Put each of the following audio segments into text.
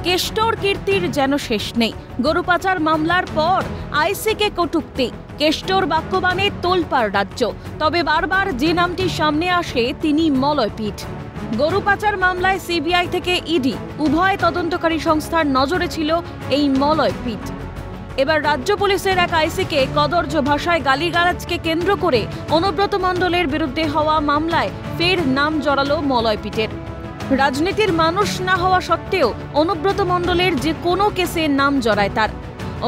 কেষ্টর কীর্তির যেন শেষ নেই। গরু পাচার মামলার পর আইসিকে কটূক্তি, কেষ্টর বাক্যবাণে তোলপাড় রাজ্য। তবে বারবার যে নামটি সামনে আসে তিনি মলয়পীঠ। গরু পাচার মামলায় সিবিআই থেকে ইডি উভয় তদন্তকারী সংস্থার নজরে ছিল এই মলয়পীঠ। এবার রাজ্য পুলিশের এক আইসিকে কদর্য ভাষায় গালিগালাজকে কেন্দ্র করে অনুব্রত মণ্ডলের বিরুদ্ধে হওয়া মামলায় ফের নাম জড়ালো মলয়পীঠের। রাজনীতির মানুষ না হওয়া সত্ত্বেও অনুব্রত মণ্ডলের যে কোনো কেসে নাম জড়ায় তার।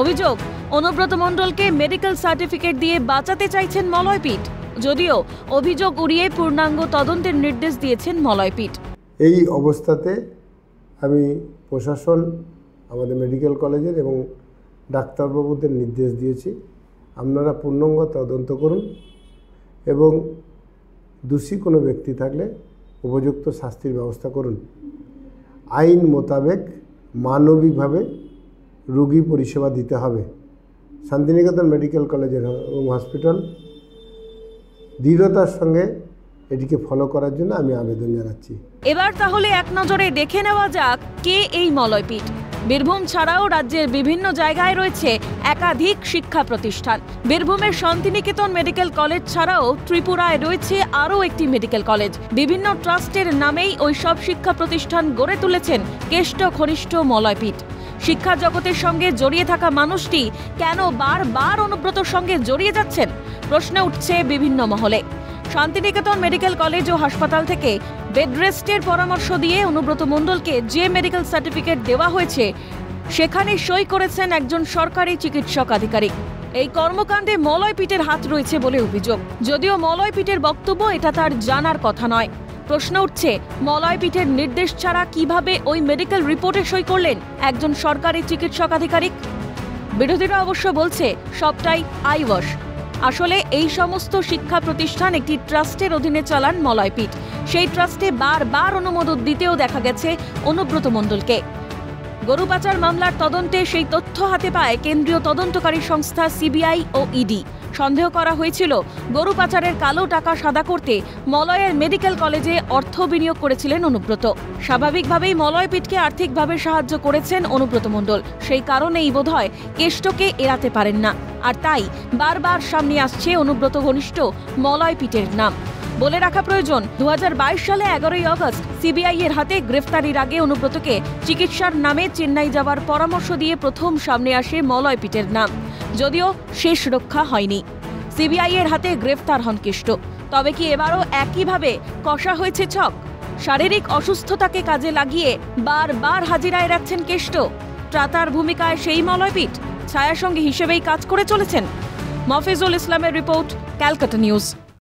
অভিযোগ, অনুব্রত মণ্ডলকে মেডিকেল সার্টিফিকেট দিয়ে বাঁচাতে চাইছেন মলয়পীঠ, যদিও অভিযোগ উড়িয়ে পূর্ণাঙ্গ তদন্তের নির্দেশ দিয়েছেন মলয়পীঠ। এই অবস্থাতে আমি প্রশাসন, আমাদের মেডিকেল কলেজের এবং ডাক্তারবাবুদের নির্দেশ দিয়েছি, আপনারা পূর্ণাঙ্গ তদন্ত করুন এবং দোষী কোনো ব্যক্তি থাকলে উপযুক্ত শাস্তির ব্যবস্থা করুন। আইন মোতাবেক মানবিকভাবে রোগী পরিষেবা দিতে হবে। শান্তিনিকেতন মেডিকেল কলেজ এবং হসপিটাল দৃঢ়তার সঙ্গে এটিকে ফলো করার জন্য আমি আবেদন জানাচ্ছি। এবার তাহলে এক নজরে দেখে নেওয়া যাক কে এই মলয়পীঠ। বীরভূম ছাড়াও রাজ্যের বিভিন্ন জায়গায় রয়েছে একাধিক শিক্ষা প্রতিষ্ঠান। বীরভূমের শান্তিনিকেতন মেডিকেল কলেজ ছাড়াও ত্রিপুরায় রয়েছে আরও একটি মেডিকেল কলেজ। বিভিন্ন ট্রাস্টের নামেই ওই সব শিক্ষা প্রতিষ্ঠান গড়ে তুলেছেন কেষ্ট ঘনিষ্ঠ মলয়পীঠ। শিক্ষা জগতের সঙ্গে জড়িয়ে থাকা মানুষটি কেন বারবার অনুব্রতর সঙ্গে জড়িয়ে যাচ্ছেন, প্রশ্ন উঠছে বিভিন্ন মহলে। শান্তিনিকেতন মেডিকেল কলেজ ও হাসপাতাল থেকে বেড রেস্টের পরামর্শ দিয়ে অনুব্রত মণ্ডলকে যে মেডিকেল সার্টিফিকেট দেওয়া হয়েছে সেখানে সই করেছেন একজন সরকারি চিকিৎসক আধিকারিক। এই কর্মকাণ্ডে মলয়পীঠের হাত রয়েছে বলে অভিযোগ, যদিও মলয়পীঠের বক্তব্য এটা তার জানার কথা নয়। প্রশ্ন উঠছে, মলয়পীঠের নির্দেশ ছাড়া কিভাবে ওই মেডিকেল রিপোর্টে সই করলেন একজন সরকারি চিকিৎসক আধিকারিক? বিরোধীরা অবশ্য বলছে সবটাই আইওয়াশ। আসলে এই সমস্ত শিক্ষা প্রতিষ্ঠান একটি ট্রাস্টের অধীনে চালান মলয়পীঠ। সেই ট্রাস্টে বারবার অনুমোদন দিতেও দেখা গেছে অনুব্রত মণ্ডলকে। গরু পাচার মামলার তদন্তে সেই তথ্য হাতে পায় কেন্দ্রীয় তদন্তকারী সংস্থা সিবিআই ও ইডি। সন্দেহ করা হয়েছিল গরু পাচারের কালো টাকা সাদা করতে মলয়ের মেডিকেল কলেজে অর্থ বিনিয়োগ করেছিলেন অনুব্রত। স্বাভাবিকভাবেই মলয়পীঠকে আর্থিকভাবে সাহায্য করেছেন অনুব্রত মণ্ডল। সেই কারণেই বোধহয় কেষ্টকে এড়াতে পারেন না, আর তাই বারবার সামনে আসছে অনুব্রত ঘনিষ্ঠ মলয়পীঠের নাম। বলে রাখা প্রয়োজন, 2022 সালে 11ই আগস্ট সিবিআই এর হাতে গ্রেফতারির আগে অনুব্রতকে চিকিৎসার নামে চেন্নাই যাওয়ার পরামর্শ দিয়ে প্রথম সামনে আসে মলয়পীঠের নাম, যদিও শেষ রক্ষা হয়নি। সিবিআই এর হাতে গ্রেফতার হন কেষ্ট। তবে কি এবারও একইভাবে কষা হয়েছে ছক? শারীরিক অসুস্থতাকে কাজে লাগিয়ে বারবার হাজিরায় রাখছেন কেষ্ট। ত্রাতার ভূমিকায় সেই মলয়পীঠ ছায়াসঙ্গী হিসেবেই কাজ করে চলেছেন। মফিজুল ইসলামের রিপোর্ট, ক্যালকাটা নিউজ।